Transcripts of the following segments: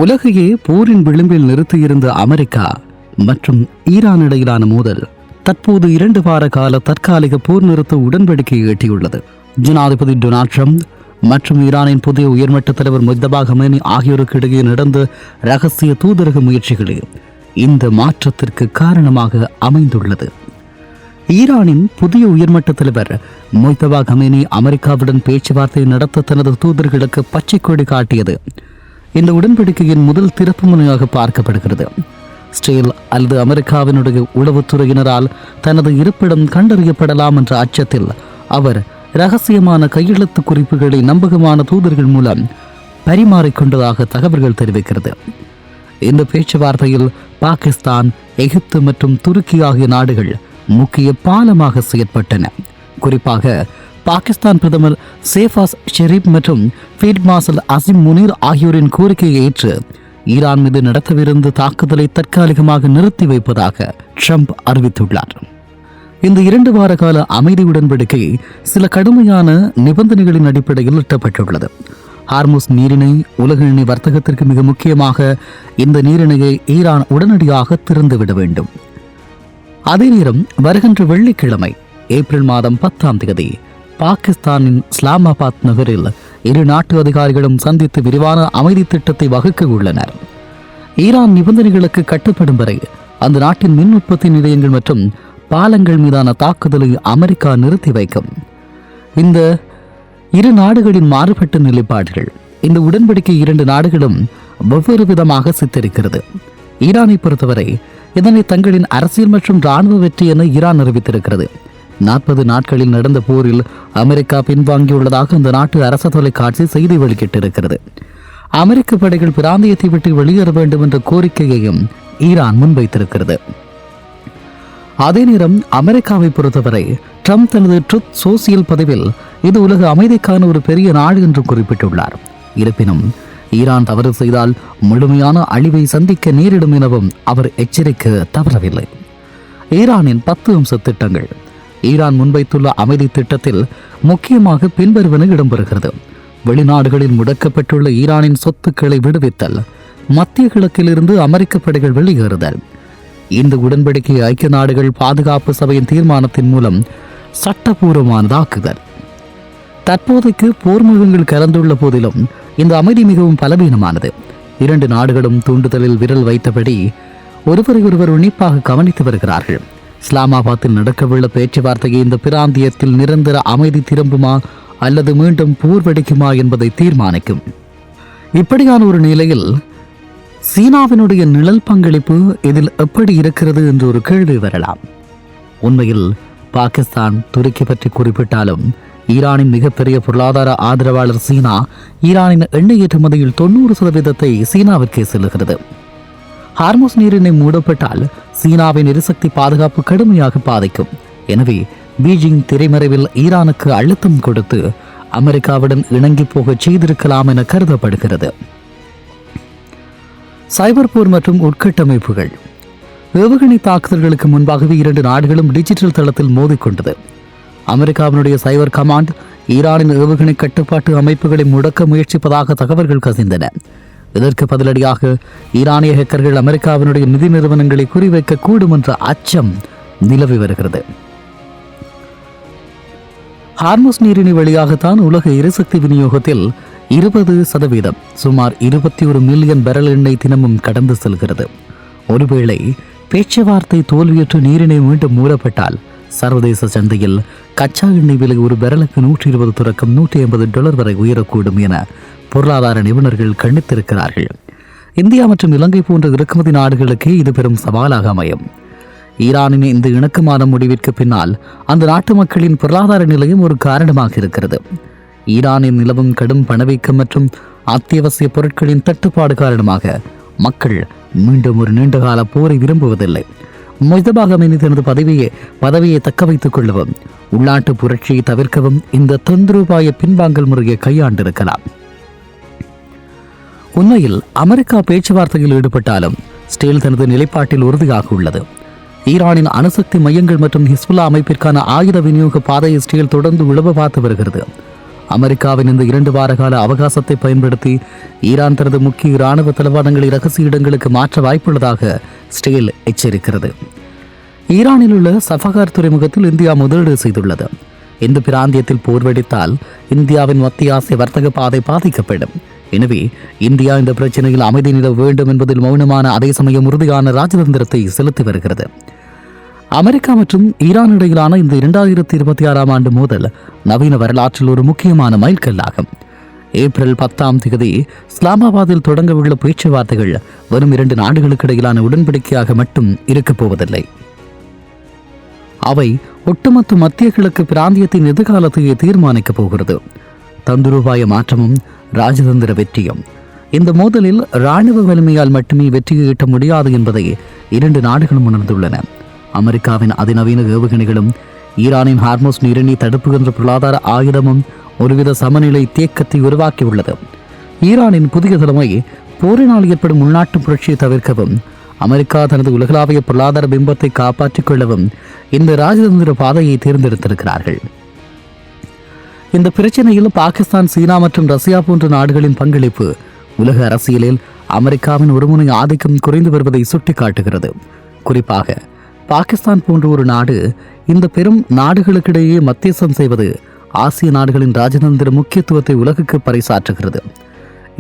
உலகையே போரின் விளிம்பில் நிறுத்தியிருந்த அமெரிக்கா மற்றும் ஈரான் இடையிலான மோதல் தற்போது 2 வார கால தற்காலிக போர் நிறுத்த உடன்படிக்கையை எட்டியுள்ளது. ஜனாதிபதி டொனால்ட் ட்ரம்ப் மற்றும் ஈரானின் புதிய உயர்மட்ட தலைவர் முஜ்தபா கமேனி ஆகியோருக்கு இடையே நடந்த ரகசிய தூதரக முயற்சிகளே இந்த மாற்றத்திற்கு காரணமாக அமைந்துள்ளது. ஈரானின் புதிய உயர்மட்ட தலைவர் முஜ்தபா கமேனி அமெரிக்காவுடன் பேச்சுவார்த்தை நடத்த தனது தூதர்களுக்கு பச்சை கொடி காட்டியது இந்த உடன்படிக்கையின் முதல் திறப்பு முனையாக பார்க்கப்படுகிறது. இஸ்ரேல் அல்லது அமெரிக்காவினுடைய உளவுத்துறையினரால் தனது இருப்பிடம் கண்டறியப்படலாம் என்ற அச்சத்தில் அவர் இரகசியமான கையெழுத்து குறிப்புகளை நம்பகமான தூதர்கள் மூலம் பரிமாறிக்கொண்டதாக தகவல்கள் தெரிவிக்கிறது. இந்த பேச்சுவார்த்தையில் பாகிஸ்தான், எகிப்து மற்றும் துருக்கி ஆகிய நாடுகள் முக்கிய பாலமாக செயற்பட்டன. குறிப்பாக பாகிஸ்தான் பிரதமர் சேஃபாஸ் ஷெரீப் மற்றும் ஃபீல்ட் மார்ஷல் அசிம் முனீர் ஆகியோரின் கோரிக்கையை ஏற்று ஈரான் மீது நடத்தவிருந்த தாக்குதலை தற்காலிகமாக நிறுத்தி வைப்பதாக ட்ரம்ப் அறிவித்துள்ளார். இந்த 2 வார கால அமைதி உடன்படிக்கை சில கடுமையான நிபந்தனைகளின் அடிப்படையில் எட்டப்பட்டுள்ளது. ஹார்முஸ் நீரிணை உலக எண்ணெய் வர்த்தகத்திற்கு மிக முக்கியமாக இந்த நீரிணையை ஈரான் உடனடியாக திறந்துவிட வேண்டும். அதே நேரம் வருகின்ற வெள்ளிக்கிழமை ஏப்ரல் மாதம் 10ஆம் தேதி பாகிஸ்தானின் இஸ்லாமாபாத் நகரில் 2 நாட்டு அதிகாரிகளும் சந்தித்து விரிவான அமைதி திட்டத்தை வகுக்க உள்ளனர். ஈரான் நிபந்தனைகளுக்கு கட்டுப்படும் வரை அந்த நாட்டின் மின் உற்பத்தி நிலையங்கள் மற்றும் பாலங்கள் மீதான தாக்குதலை அமெரிக்கா நிறுத்தி வைக்கும். இந்த 2 நாடுகளின் மாறுபட்ட நிலைப்பாடுகள் இந்த உடன்படிக்கை 2 நாடுகளும் வெவ்வேறு விதமாக சித்தரிக்கிறது. ஈரானை பொறுத்தவரை இதனை தங்களின் அரசியல் மற்றும் இராணுவ வெற்றி என ஈரான் அறிவித்திருக்கிறது. 40 நாட்களில் நடந்த போரில் அமெரிக்கா பின்வாங்கியுள்ளதாக அந்த நாட்டு அரசு தொலைக்காட்சி செய்தி வெளியிட்டிருக்கிறது. அமெரிக்க படைகள் பிராந்தியத்தை விட்டு வெளியேற வேண்டும் என்ற கோரிக்கையையும் ஈரான் முன்வைத்திருக்கிறது. அதே நேரம் அமெரிக்காவை பொறுத்தவரை ட்ரம்ப் தனது ட்ரூத் சோசியல் பதிவில் இது உலக அமைதிக்கான ஒரு பெரிய நாடு என்று குறிப்பிட்டுள்ளார். இருப்பினும் ஈரான் தவறு செய்தால் முழுமையான அழிவை சந்திக்க நேரிடும் எனவும் அவர் எச்சரிக்க தவறவில்லை. ஈரானின் 10 அம்ச திட்டங்கள். ஈரான் முன்வைத்துள்ள அமைதி திட்டத்தில் முக்கியமாக பின்வருவன இடம்பெறுகிறது. வெளிநாடுகளில் முடக்கப்பட்டுள்ள ஈரானின் சொத்துக்களை விடுவித்தல், மத்திய கிழக்கிலிருந்து அமெரிக்க படைகள் வெளியேறுதல். இந்த உடன்படிக்கை ஐக்கிய நாடுகள் பாதுகாப்பு சபையின் தீர்மானத்தின் மூலம் சட்டபூர்வமானதாக்குதல். தற்போதைக்கு போர் முகங்கள் கலந்துள்ள போதிலும் இந்த அமைதி மிகவும் பலவீனமானது. 2 நாடுகளும் தூண்டுதலில் விரல் வைத்தபடி ஒருவரை ஒருவர் உன்னிப்பாக கவனித்து வருகிறார்கள். இஸ்லாமாபாத்தில் நடக்கவுள்ள பேச்சுவார்த்தையை இந்த பிராந்தியத்தில் நிரந்தர அமைதி திரும்புமா அல்லது மீண்டும் போர் வெடிக்குமா என்பதை தீர்மானிக்கும். இப்படியான ஒரு நிலையில் சீனாவினுடைய நிழல் பங்களிப்பு இதில் எப்படி இருக்கிறது என்று ஒரு கேள்வி வரலாம். உண்மையில் பாகிஸ்தான், துருக்கி பற்றி குறிப்பிட்டாலும் ஈரானின் மிகப்பெரிய பொருளாதார ஆதரவாளர் சீனா ஈரானின் எண்ணெய் ஏற்றுமதியில் 90% சீனாவிற்கே செல்லுகிறது. ஹார்முஸ் நீரிணை மூடப்பட்டால் சீனாவின் எரிசக்தி பாதுகாப்பு கடுமையாக பாதிக்கும். எனவே பீஜிங் திரைமறைவில் ஈரானுக்கு அழுத்தம் கொடுத்து அமெரிக்காவுடன் இணங்கி போக செய்திருக்கலாம் என கருதப்படுகிறது. சைபர் போர் மற்றும் உட்கட்டமைப்புகள். ஏவுகணை தாக்குதல்களுக்கு முன்பாகவே 2 நாடுகளும் டிஜிட்டல் தளத்தில் மோதிக்கொண்டது. அமெரிக்காவினுடைய சைபர் கமாண்ட் ஈரானின் ஏவுகணை கட்டுப்பாட்டு அமைப்புகளை முடக்க முயற்சிப்பதாக தகவல்கள் கசிந்தன. இதற்கு பதிலடியாக ஈரானிய ஹேக்கர்கள் அமெரிக்காவினுடைய நிதி நிறுவனங்களை குறிவைக்க கூடும் என்ற அச்சம் நிலவி வருகிறது. ஹார்முஸ் நீரிணை வழியாகத்தான் உலக எரிசக்தி விநியோகத்தில் 20% சுமார் 21 மில்லியன் பேரல் எண்ணெய் தினமும் கடந்து செல்கிறது. ஒருவேளை பேச்சுவார்த்தை தோல்வியுற்று நீரிணை மீண்டும் மூடப்பட்டால் சர்வதேச சந்தையில் கச்சா எண்ணெய் விலை ஒரு பேரலுக்கு $120 தொடக்கம் $180 வரை உயரக்கூடும் என பொருளாதார நிபுணர்கள் கணித்திருக்கிறார்கள். இந்தியா மற்றும் இலங்கை போன்ற இறக்குமதி நாடுகளுக்கு இது பெரும் சவாலாக அமையும். ஈரானின் இந்த இணக்கமான முடிவிற்கு பின்னால் அந்த நாட்டு மக்களின் பொருளாதார நிலையும் ஒரு காரணமாக இருக்கிறது. ஈரானின் நிலவும் கடும் பணவீக்கம் மற்றும் அத்தியாவசிய பொருட்களின் தட்டுப்பாடு காரணமாக மக்கள் மீண்டும் ஒரு நீண்டகால போரை விரும்புவதில்லை. முஜ்தபா கமேனி தனது பதவியை தக்க வைத்துக் கொள்ளவும் உள்நாட்டு புரட்சியை தவிர்க்கவும் இந்த தந்திரோபாய பின்வாங்கல் முறையை கையாண்டிருக்கலாம். உண்மையில் அமெரிக்கா பேச்சுவார்த்தையில் ஈடுபட்டாலும் இஸ்ரேல் தனது நிலைப்பாட்டில் உறுதியாக உள்ளது. ஈரானின் அணுசக்தி மையங்கள் மற்றும் ஹிஸ்புல்லா அமைப்பிற்கான ஆயுத விநியோக பாதையை இஸ்ரேல் தொடர்ந்து உளவு பார்த்து வருகிறது. அமெரிக்காவின் இந்த 2 வார கால அவகாசத்தை பயன்படுத்தி ஈரான் தனது முக்கிய இராணுவ தளவாடங்களை ரகசிய இடங்களுக்கு மாற்ற வாய்ப்புள்ளதாக ஸ்டேல் எச்சரிக்கிறது. ஈரானில் உள்ள சஃபகார் துறைமுகத்தில் இந்தியா முதலீடு செய்துள்ளது. இந்த பிராந்தியத்தில் போர் வெடித்தால் இந்தியாவின் மத்திய ஆசிய வர்த்தக பாதை பாதிக்கப்படும். எனவே இந்தியா இந்த பிரச்சனையில் அமைதி நிலவ வேண்டும் என்பதில் மௌனமான அதே சமயம் உறுதியான ராஜதந்திரத்தை செலுத்தி வருகிறது. அமெரிக்கா மற்றும் ஈரான் இடையிலான இந்த 2026ஆம் ஆண்டு மோதல் நவீன வரலாற்றில் ஒரு முக்கியமான மைல்கல்லாகும். ஏப்ரல் 10ஆம் தேதி இஸ்லாமாபாத்தில் தொடங்கவுள்ள பேச்சுவார்த்தைகள் வரும் 2 நாடுகளுக்கு இடையிலான உடன்படிக்கையாக மட்டும் இருக்கப் போவதில்லை. அவை ஒட்டுமொத்த மத்திய கிழக்கு பிராந்தியத்தின் எதிர்காலத்தையே தீர்மானிக்கப் போகிறது. தந்திரோபாய மாற்றமும் ராஜதந்திர வெற்றியும். இந்த மோதலில் இராணுவ வலிமையால் மட்டுமே வெற்றியை ஈட்ட முடியாது என்பதை 2 நாடுகளும் உணர்ந்துள்ளன. அமெரிக்காவின் அதிநவீன ஏவுகணைகளும் ஈரானின் ஹார்மோஸ் நீரிணை தடுப்புகின்ற பொருளாதார ஆயுதமும் ஒருவித சமநிலை தேக்கத்தை உருவாக்கியுள்ளது. ஈரானின் புதிய தலைமை போரினால் ஏற்படும் உள்நாட்டு புரட்சியை தவிர்க்கவும் அமெரிக்கா தனது உலகளாவிய பொருளாதார பிம்பத்தை காப்பாற்றிக் கொள்ளவும் இந்த ராஜதந்திர பாதையை தேர்ந்தெடுத்திருக்கிறார்கள். இந்த பிரச்சனையில் பாகிஸ்தான், சீனா மற்றும் ரஷ்யா போன்ற நாடுகளின் பங்களிப்பு உலக அரசியலில் அமெரிக்காவின் ஒருமுனை ஆதிக்கம் குறைந்து வருவதை சுட்டிக்காட்டுகிறது. குறிப்பாக பாகிஸ்தான் போன்ற ஒரு நாடு இந்த பெரும் நாடுகளுக்கிடையே மத்தியஸ்தம் செய்வது ஆசிய நாடுகளின் ராஜதந்திர முக்கியத்துவத்தை உலகுக்கு பறைசாற்றுகிறது.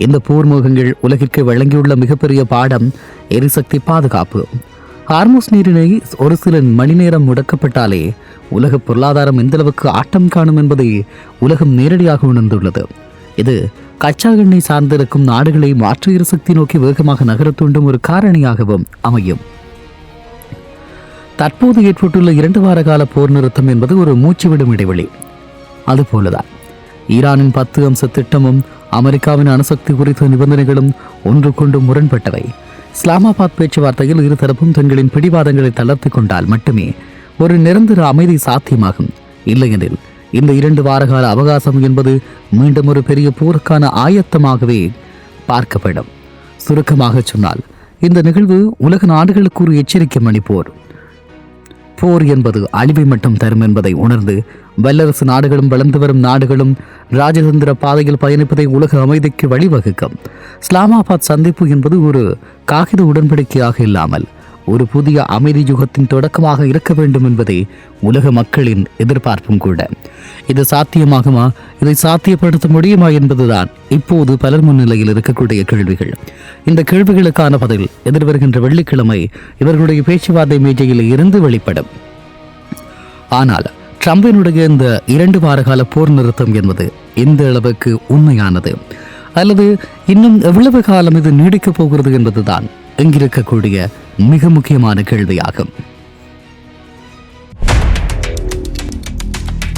இந்த போர்முகங்கள் உலகிற்கு வழங்கியுள்ள மிகப்பெரிய பாடம் எரிசக்தி பாதுகாப்பு. ஹார்மோஸ் நீரிணை ஒரு சில மணி நேரம் முடக்கப்பட்டாலே உலக பொருளாதாரம் எந்தளவுக்கு ஆட்டம் காணும் என்பதை உலகம் நேரடியாக உணர்ந்துள்ளது. இது கச்சா எண்ணெய் சார்ந்திருக்கும் நாடுகளை மாற்று எரிசக்தி நோக்கி வேகமாக நகரத் தூண்டும் ஒரு காரணியாகவும் அமையும். தற்போது ஏற்பட்டுள்ள 2 வார கால போர் நிறுத்தம் என்பது ஒரு மூச்சுவிடும் இடைவெளி. அதுபோலதான் ஈரானின் 10 அம்ச திட்டமும் அமெரிக்காவின் அணுசக்தி குறித்த நிபந்தனைகளும் ஒன்றுக்கொண்டு முரண்பட்டவை. இஸ்லாமாபாத் பேச்சுவார்த்தையில் இருதரப்பும் தங்களின் பிடிவாதங்களை தளர்த்தி கொண்டால் மட்டுமே ஒரு நிரந்தர அமைதி சாத்தியமாகும். இல்லையெனில் இந்த 2 வார கால அவகாசம் என்பது மீண்டும் ஒரு பெரிய போருக்கான ஆயத்தமாகவே பார்க்கப்படும். சுருக்கமாக சொன்னால் இந்த நிகழ்வு உலக நாடுகளுக்கு ஒரு எச்சரிக்கை மணிப்போர். போர் என்பது அழிவை மட்டும் தரும் என்பதை உணர்ந்து வல்லரசு நாடுகளும் வளர்ந்து வரும் நாடுகளும் ராஜதந்திர பாதையில் பயணிப்பதை உலக அமைதிக்கு வழிவகுக்கும். இஸ்லாமாபாத் சந்திப்பு என்பது ஒரு காகித உடன்படிக்கையாக இல்லாமல் ஒரு புதிய அமைதி யுகத்தின் தொடக்கமாக இருக்க வேண்டும் என்பதே உலக மக்களின் எதிர்பார்ப்பும் கூட. இது சாத்தியமாகுமா, இதை சாத்தியப்படுத்த முடியுமா என்பதுதான் இப்போது பலர் முன்னிலையில் இருக்கக்கூடிய கேள்விகள். இந்த கேள்விகளுக்கான பதில் எதிர்வருகின்ற வெள்ளிக்கிழமை இவர்களுடைய பேச்சுவார்த்தை மேஜையில் இருந்து வெளிப்படும். ஆனால் ட்ரம்பினுடைய இந்த 2 வார கால போர் நிறுத்தம் என்பது எந்த அளவுக்கு உண்மையானது, அல்லது இன்னும் எவ்வளவு காலம் இது நீடிக்கப் போகிறது என்பதுதான் இங்கிருக்கக்கூடிய மிக முக்கியமான கேள்வியாகும்.